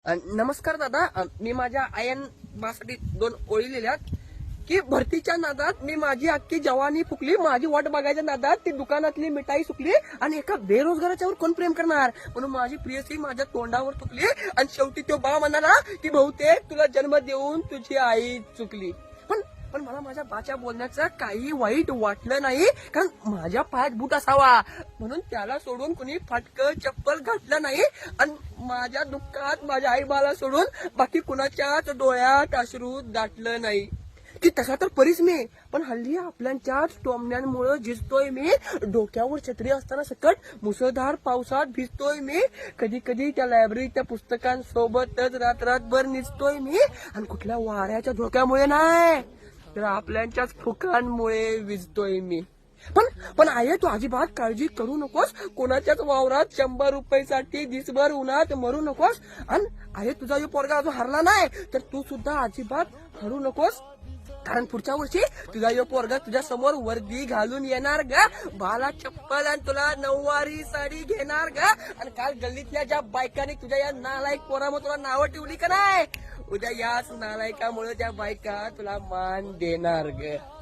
नमस्कार दादा. मी माझ्या आयन बासाठी 2 ओळी लिहिल्यात की भरतीच्या नादात मी माझी अख्खी जवानी फुकली, माझी वाट बघायच्या नादात ती दुकानातली मिठाई सुकली आणि एका बेरोजगाराच्यावर कोण प्रेम करणार म्हणून माझी प्रियसी माझ्या तोंडावर थुकली आणि शेवटी तो बा म्हणाला की बहुतेक तुला जन्म देऊन तुझी आई चुकली. पण पण मला माझ्या बाच्या बोलण्याचं काही वाईट वाटलं नाही, कारण माझ्या पायात बूट असावा म्हणून त्याला सोडून कुणी फाटकं चप्पल घातलं नाही आणि माझ्या दुःखात माझ्या आई बाला सोडून बाकी कुणाच्याच डोळ्यात अश्रू दाटलं नाही. की तसा तर परीच मी, पण हल्ली आपल्याच्याच टोमण्यांमुळे झिजतोय मी. डोक्यावर छत्री असताना सकट मुसळधार पावसात भिजतोय मी. कधी कधी त्या लायब्ररीच्या पुस्तकांसोबतच रात्रभर निजतोय मी, आणि कुठल्या वाऱ्याच्या धोक्यामुळे नाही तर आपल्याच्याच फुकांमुळे विजतोय मी. पण पण आहे तू अजिबात काळजी करू नकोस, कोणाच्याच वावरात 100 रुपयासाठी दिसभर उन्हात मरू नकोस. आणि आहे तुझा जो पोरगा अजून हरला नाही तर तू सुद्धा अजिबात हरू नकोस, कारण पुढच्या वर्षी तुझा यो पोरगा तुझ्या समोर वर्दी घालून येणार ग, बाला चप्पल आणि तुला नऊवारी साडी घेणार ग. आणि काल गल्लीतल्या ज्या बायकांनी तुझ्या या नालायक पोरामुळे तुला नावं ठेवली का नाही, उद्या याच नालायकामुळे त्या बायका तुला मान देणार ग.